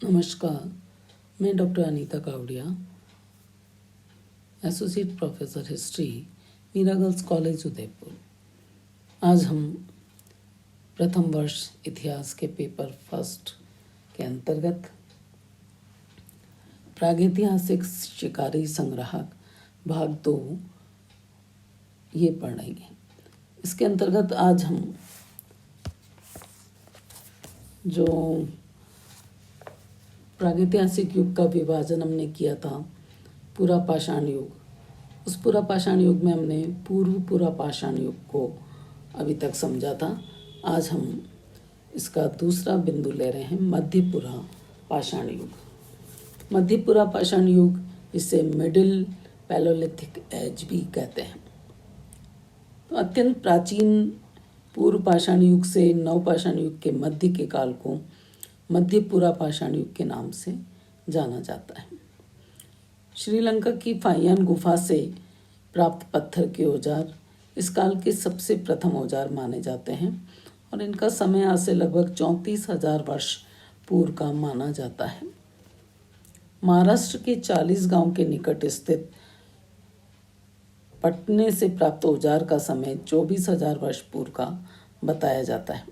नमस्कार, मैं doctor Anita Kawadia, associate professor history, Meera girls college Udaipur. आज हम प्रथम वर्ष इतिहास के पेपर फर्स्ट के अंतर्गत प्रागैतिहासिक शिकारी संग्राहक भाग 2 ये पढ़ेंगे। इसके अंतर्गत आज हम जो प्रागैतिहासिक युग का विभाजन हमने किया था, पूरा पाषाण युग, उस पूरा पाषाण युग में हमने पूर्व पूरा पाषाण युग को अभी तक समझा था। आज हम इसका दूसरा बिंदु ले रहे हैं, मध्य पूरा पाषाण युग। मध्य पूरा पाषाण युग, इसे मिडिल पैलोलिथिक एज भी कहते हैं। तो अत्यंत प्राचीन पूर्व पाषाण युग से नव पाषाण युग के मध्य के काल को मध्य पूरा पाषाण युग के नाम से जाना जाता है। श्रीलंका की फाइयान गुफा से प्राप्त पत्थर के औजार इस काल के सबसे प्रथम औजार माने जाते हैं और इनका समय आज से लगभग 34,000 वर्ष पूर्व का माना जाता है। महाराष्ट्र के 40 गांव के निकट स्थित पटने से प्राप्त औजार का समय 24,000 वर्ष पूर्व का बताया जाता है।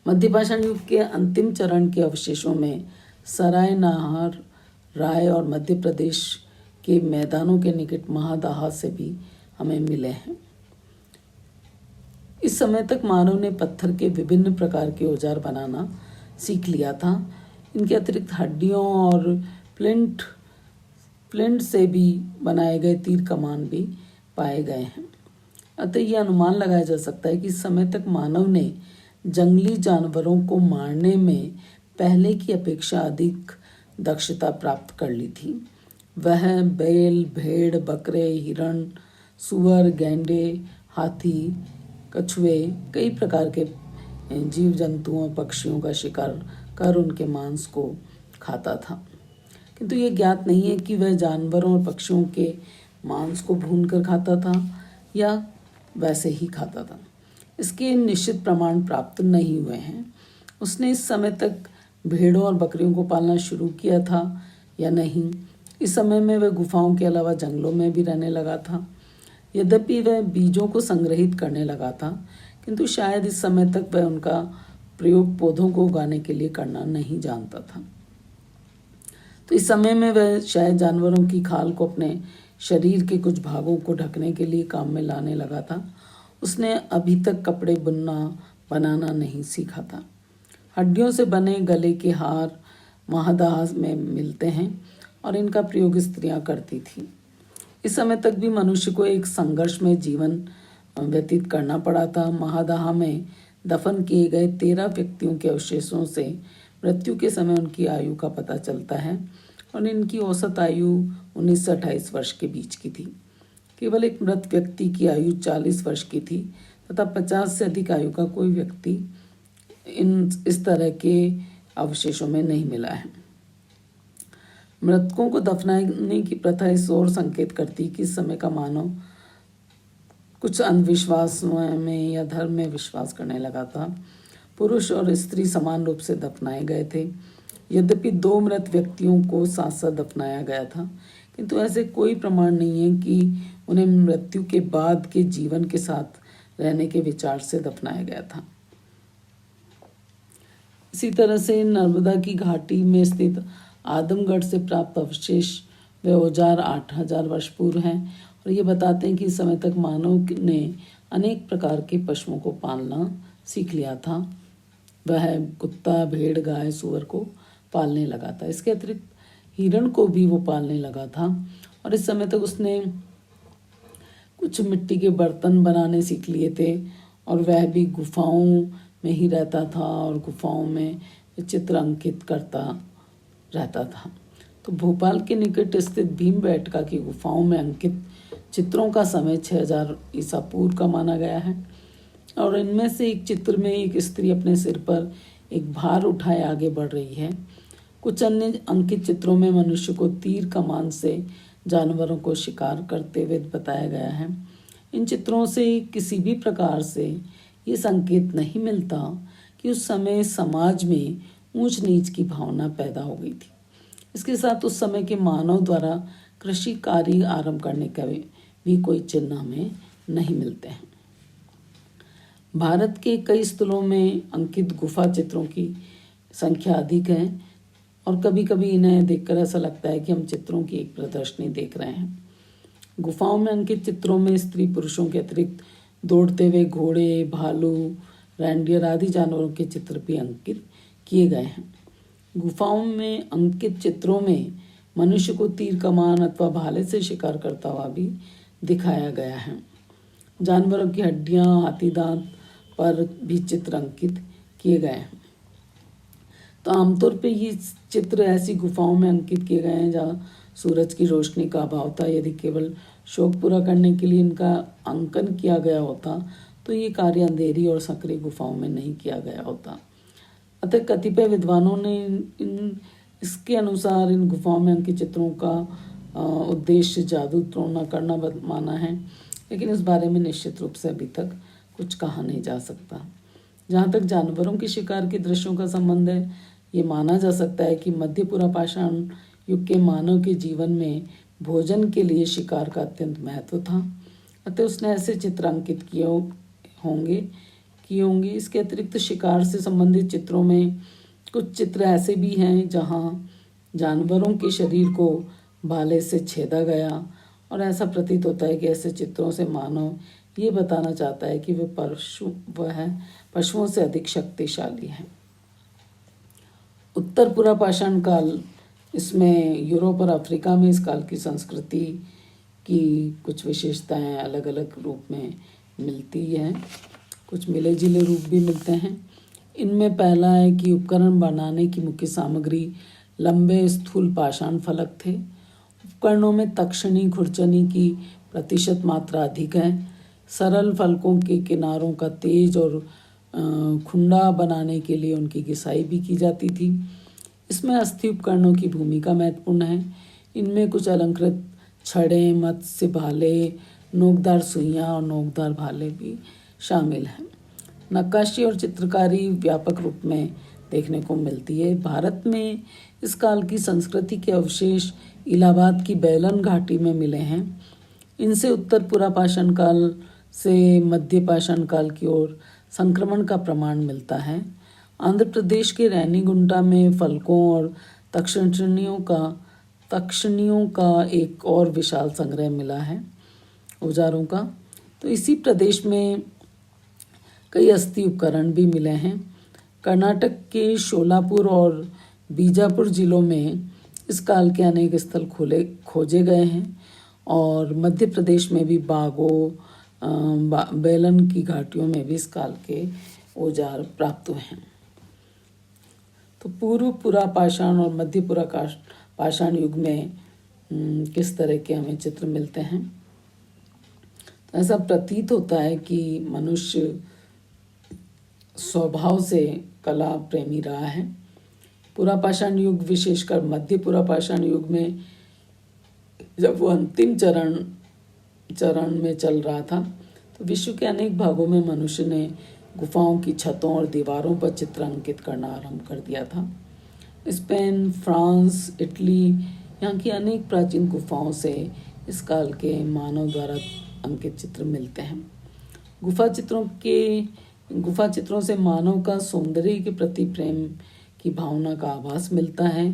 मध्यपाषाण युग के अंतिम चरण के अवशेषों में सराय नाहर, राय और मध्य प्रदेश के मैदानों के निकट महादाहा से भी हमें मिले हैं। इस समय तक मानव ने पत्थर के विभिन्न प्रकार के औजार बनाना सीख लिया था। इनके अतिरिक्त हड्डियों और फ्लिंट से भी बनाए गए तीर कमान भी पाए गए हैं। अतः यह अनुमान लगाया जा सकता है कि इस समय तक मानव ने जंगली जानवरों को मारने में पहले की अपेक्षा अधिक दक्षता प्राप्त कर ली थी। वह बैल, भेड़, बकरे, हिरण, सुअर, गैंडे, हाथी, कछुए, कई प्रकार के जीव जंतुओं, पक्षियों का शिकार कर उनके मांस को खाता था। किंतु ये ज्ञात नहीं है कि वह जानवरों और पक्षियों के मांस को भूनकर खाता था या वैसे ही खाता था। इसके निश्चित प्रमाण प्राप्त नहीं हुए हैं। उसने इस समय तक भेड़ों और बकरियों को पालना शुरू किया था या नहीं। इस समय में वह गुफाओं के अलावा जंगलों में भी रहने लगा था। यद्यपि वह बीजों को संग्रहित करने लगा था, किंतु शायद इस समय तक वह उनका प्रयोग पौधों को उगाने के लिए करना नहीं जानता था। तो इस समय में वह शायद जानवरों की खाल को अपने शरीर के कुछ भागों को ढकने के लिए काम में लाने लगा था। उसने अभी तक कपड़े बुनना बनाना नहीं सीखा था। हड्डियों से बने गले के हार महादाह में मिलते हैं और इनका प्रयोग स्त्रियां करती थी। इस समय तक भी मनुष्य को एक संघर्ष में जीवन व्यतीत करना पड़ा था। महादाह में दफन किए गए 13 व्यक्तियों के अवशेषों से मृत्यु के समय उनकी आयु का पता चलता है और इनकी औसत आयु 19 से 28 वर्ष के बीच की थी। केवल एक मृत व्यक्ति की आयु 40 वर्ष की थी तथा 50 से अधिक आयु का कोई व्यक्ति इस तरह के अवशेषों में नहीं मिला है। मृतकों को दफनाने की प्रथा इस ओर संकेत करती कि इस समय का मानव कुछ अंधविश्वास में या धर्म में विश्वास करने लगा था। पुरुष और स्त्री समान रूप से दफनाए गए थे। यद्यपि 2 मृत व्यक्तियों को साथ साथ दफनाया गया था, किंतु ऐसे कोई प्रमाण नहीं है कि उन्हें मृत्यु के बाद के जीवन के साथ रहने के विचार से दफनाया गया था। इसी तरह से नर्मदा की घाटी में स्थित आदमगढ़ से प्राप्त अवशेष व औजार 8,000 वर्ष पूर्व हैं और ये बताते हैं कि इस समय तक मानव ने अनेक प्रकार के पशुओं को पालना सीख लिया था। वह कुत्ता, भेड़, गाय, सुअर को पालने लगा था। इसके अतिरिक्त हिरण को भी वो पालने लगा था और इस समय तक उसने कुछ मिट्टी के बर्तन बनाने सीख लिए थे और वह भी गुफाओं में ही रहता था और गुफाओं में चित्र अंकित करता रहता था। तो भोपाल के निकट स्थित भीमबेटका की गुफाओं में अंकित चित्रों का समय 6,000 ईसा पूर्व का माना गया है और इनमें से एक चित्र में एक स्त्री अपने सिर पर एक भार उठाए आगे बढ़ रही है। कुछ अन्य अंकित चित्रों में मनुष्य को तीर कमान से जानवरों को शिकार करते हुए बताया गया है। इन चित्रों से किसी भी प्रकार से ये संकेत नहीं मिलता कि उस समय समाज में ऊंच नीच की भावना पैदा हो गई थी। इसके साथ उस समय के मानव द्वारा कृषि कार्य आरंभ करने का भी कोई चिन्ह हमें नहीं मिलते हैं। भारत के कई स्थलों में अंकित गुफा चित्रों की संख्या अधिक है और कभी कभी इन्हें देखकर ऐसा लगता है कि हम चित्रों की एक प्रदर्शनी देख रहे हैं। गुफाओं में अंकित चित्रों में स्त्री पुरुषों के अतिरिक्त दौड़ते हुए घोड़े, भालू, रैंडियर आदि जानवरों के चित्र भी अंकित किए गए हैं। गुफाओं में अंकित चित्रों में मनुष्य को तीर कमान अथवा भाले से शिकार करता हुआ भी दिखाया गया है। जानवरों की हड्डियां, हाथी दांत पर भी चित्र अंकित किए गए हैं। तो आमतौर पे ये चित्र ऐसी गुफाओं में अंकित किए गए हैं जहाँ सूरज की रोशनी का अभाव था। यदि केवल शौक पूरा करने के लिए इनका अंकन किया गया होता तो ये कार्य अंधेरी और संकरी गुफाओं में नहीं किया गया होता। अतः कतिपय विद्वानों ने इसके अनुसार इन गुफाओं में अंकित चित्रों का उद्देश्य जादू टोना करना माना है, लेकिन इस बारे में निश्चित रूप से अभी तक कुछ कहा नहीं जा सकता। जहाँ तक जानवरों के शिकार के दृश्यों का संबंध है, ये माना जा सकता है कि मध्य पुरापाषाण युग के मानव के जीवन में भोजन के लिए शिकार का अत्यंत महत्व था। अतः उसने ऐसे चित्र अंकित किए होंगे। इसके अतिरिक्त शिकार से संबंधित चित्रों में कुछ चित्र ऐसे भी हैं जहाँ जानवरों के शरीर को भाले से छेदा गया और ऐसा प्रतीत होता है कि ऐसे चित्रों से मानव ये बताना चाहता है कि वह पशुओं से अधिक शक्तिशाली है। उत्तर पुरापाषाण काल, इसमें यूरोप और अफ्रीका में इस काल की संस्कृति की कुछ विशेषताएं अलग अलग रूप में मिलती हैं, कुछ मिले जुले रूप भी मिलते हैं। इनमें पहला है कि उपकरण बनाने की मुख्य सामग्री लंबे स्थूल पाषाण फलक थे। उपकरणों में तक्षणी खुरचनी की प्रतिशत मात्रा अधिक है। सरल फलकों के किनारों का तेज और खुंडा बनाने के लिए उनकी घिसाई भी की जाती थी। इसमें अस्थि उपकरणों की भूमिका महत्वपूर्ण है। इनमें कुछ अलंकृत छड़े, मत्स्य भाले, नोकदार सुइयां और नोकदार भाले भी शामिल हैं। नक्काशी और चित्रकारी व्यापक रूप में देखने को मिलती है। भारत में इस काल की संस्कृति के अवशेष इलाहाबाद की बेलन घाटी में मिले हैं। इनसे उत्तर पुरापाषाण काल से मध्य पाषाण काल की ओर संक्रमण का प्रमाण मिलता है। आंध्र प्रदेश के रैनीगुंटा में फलकों और तक्षणियों का एक और विशाल संग्रह मिला है औजारों का। तो इसी प्रदेश में कई अस्थि उपकरण भी मिले हैं। कर्नाटक के शोलापुर और बीजापुर जिलों में इस काल के अनेक स्थल खोजे गए हैं और मध्य प्रदेश में भी बागों, बेलन की घाटियों में भी इस काल के औजार प्राप्त हुए हैं। तो पूर्व पुरापाषाण और मध्य पुरापाषाण युग में किस तरह के हमें चित्र मिलते हैं। तो ऐसा प्रतीत होता है कि मनुष्य स्वभाव से कला प्रेमी रहा है। पुरापाषाण युग, विशेषकर मध्य पुरापाषाण युग में जब वो अंतिम चरण में चल रहा था तो विश्व के अनेक भागों में मनुष्य ने गुफाओं की छतों और दीवारों पर चित्र अंकित करना आरंभ कर दिया था। स्पेन, फ्रांस, इटली, यहाँ की अनेक प्राचीन गुफाओं से इस काल के मानव द्वारा अंकित चित्र मिलते हैं। गुफा चित्रों से मानव का सौंदर्य के प्रति प्रेम की भावना का आभास मिलता है।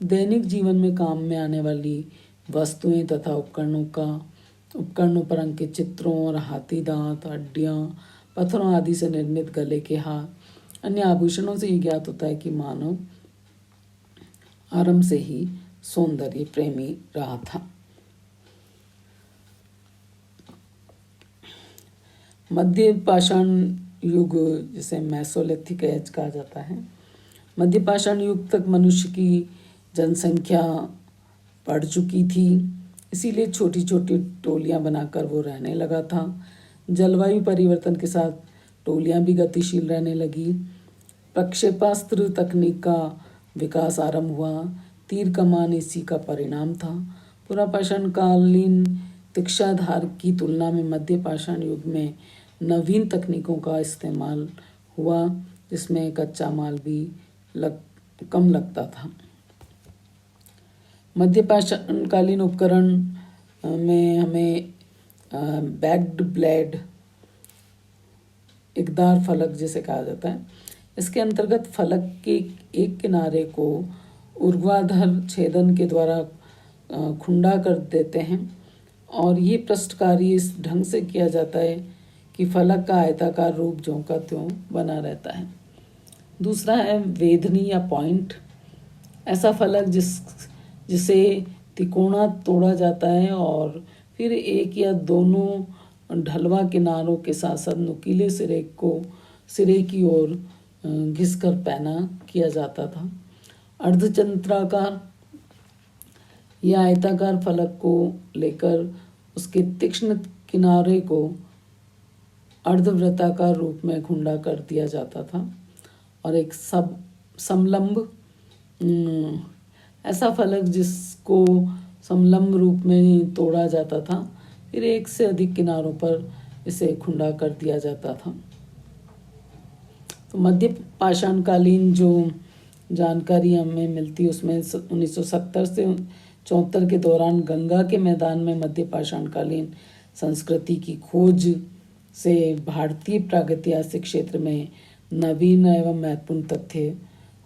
दैनिक जीवन में काम में आने वाली वस्तुएं तथा उपकरणों पर अंकित चित्रों और हाथी दांत, हड्डियां, पत्थरों आदि से निर्मित गले के हार, अन्य आभूषणों से ये ज्ञात होता है कि मानव आरंभ से ही सौंदर्य प्रेमी रहा था। मध्य पाषाण युग, जिसे मेसोलिथिक एज कहा जाता है, मध्य पाषाण युग तक मनुष्य की जनसंख्या बढ़ चुकी थी, इसीलिए छोटी छोटी टोलियां बनाकर वो रहने लगा था। जलवायु परिवर्तन के साथ टोलियां भी गतिशील रहने लगी। प्रक्षेपास्त्र तकनीक का विकास आरंभ हुआ। तीर कमान इसी का परिणाम था। पुरापाषाण कालीन तीक्ष्णधार की तुलना में मध्य पाषाण युग में नवीन तकनीकों का इस्तेमाल हुआ, जिसमें कच्चा माल भी कम लगता था। मध्य पाषाणकालीन उपकरण में हमें बैग्ड ब्लेड, इकदार फलक जिसे कहा जाता है, इसके अंतर्गत फलक के एक किनारे को ऊर्ध्वाधर छेदन के द्वारा खुंडा कर देते हैं और ये पृष्ठ कार्य इस ढंग से किया जाता है कि फलक का आयताकार रूप ज्यों का त्यों बना रहता है। दूसरा है वेधनी या पॉइंट, ऐसा फलक जिसे तिकोना तोड़ा जाता है और फिर एक या दोनों ढलवा किनारों के साथ साथ नुकीले सिरे की ओर घिसकर पैना किया जाता था। अर्धचंद्राकार या आयताकार फलक को लेकर उसके तीक्ष्ण किनारे को अर्धवृत्ताकार रूप में खुंडा कर दिया जाता था और एक समलंब ऐसा फलक जिसको समलंब रूप में तोड़ा जाता था, फिर एक से अधिक किनारों पर इसे खुंडा कर दिया जाता था। तो मध्य पाषाणकालीन जो जानकारी हमें मिलती है उसमें 1970 से 74 के दौरान गंगा के मैदान में मध्य पाषाणकालीन संस्कृति की खोज से भारतीय प्रागैतिहासिक क्षेत्र में नवीन एवं महत्वपूर्ण तथ्य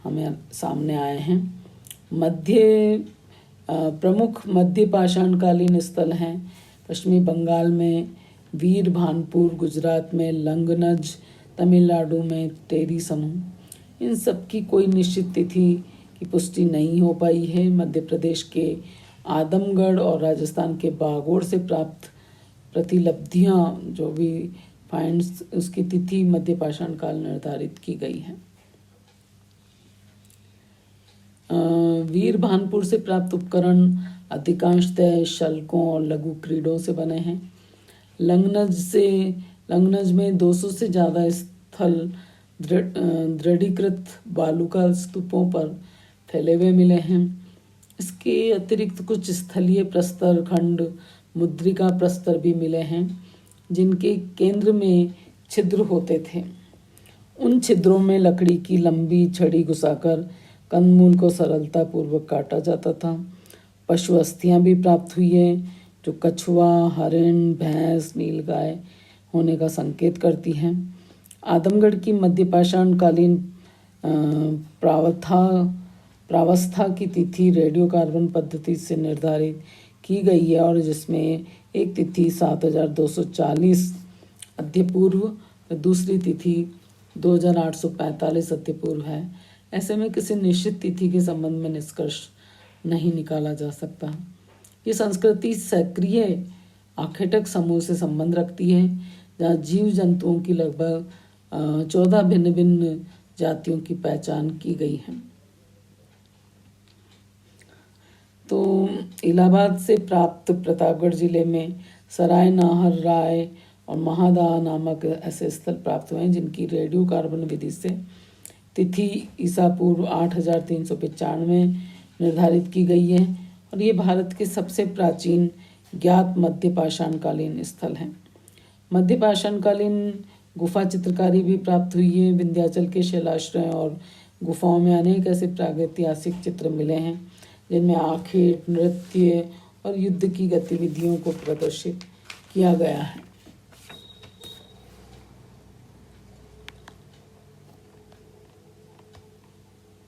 हमें सामने आए हैं। प्रमुख मध्य पाषाणकालीन स्थल हैं पश्चिमी बंगाल में वीरभानपुर, गुजरात में लंगनज, तमिलनाडु में टेरी समूह। इन सब की कोई निश्चित तिथि की पुष्टि नहीं हो पाई है। मध्य प्रदेश के आदमगढ़ और राजस्थान के बागोड़ से प्राप्त प्रतिलब्धियां जो भी फाइंड्स, उसकी तिथि मध्य पाषाण काल निर्धारित की गई है। वीरभानपुर से प्राप्त उपकरण अधिकांशतः शल्कों और लघु क्रीडों से बने हैं। लंगनज में 200 से ज़्यादा स्थल दृढ़ीकृत बालूका स्तूपों पर फैले हुए मिले हैं। इसके अतिरिक्त कुछ स्थलीय प्रस्तर खंड, मुद्रिका प्रस्तर भी मिले हैं जिनके केंद्र में छिद्र होते थे। उन छिद्रों में लकड़ी की लंबी छड़ी घुसाकर कंदमूल को सरलता पूर्वक काटा जाता था। पशु अस्थियां भी प्राप्त हुई है जो कछुआ, हरिण, भैंस, नीलगाय होने का संकेत करती हैं। आदमगढ़ की मध्य पाषाणकालीन प्रावस्था की तिथि रेडियो कार्बन पद्धति से निर्धारित की गई है और जिसमें एक तिथि 7240 अद्यपूर्व, दूसरी तिथि 2845 अद्यपूर्व है। ऐसे में किसी निश्चित तिथि के संबंध में निष्कर्ष नहीं निकाला जा सकता। ये संस्कृति सक्रिय आखेटक समूह से संबंध रखती है जहाँ जीव जंतुओं की लगभग 14 भिन्न भिन्न जातियों की पहचान की गई है। तो इलाहाबाद से प्राप्त प्रतापगढ़ जिले में सराय नाहर, राय और महादा नामक ऐसे स्थल प्राप्त हुए हैं जिनकी रेडियो कार्बन विधि से तिथि ईसा पूर्व 8395 निर्धारित की गई है और ये भारत के सबसे प्राचीन ज्ञात मध्य पाषाणकालीन स्थल हैं। मध्य पाषाणकालीन गुफा चित्रकारी भी प्राप्त हुई है। विंध्याचल के शिलाश्रय और गुफाओं में अनेक ऐसे प्रागैतिहासिक चित्र मिले हैं जिनमें आखेट, नृत्य और युद्ध की गतिविधियों को प्रदर्शित किया गया है।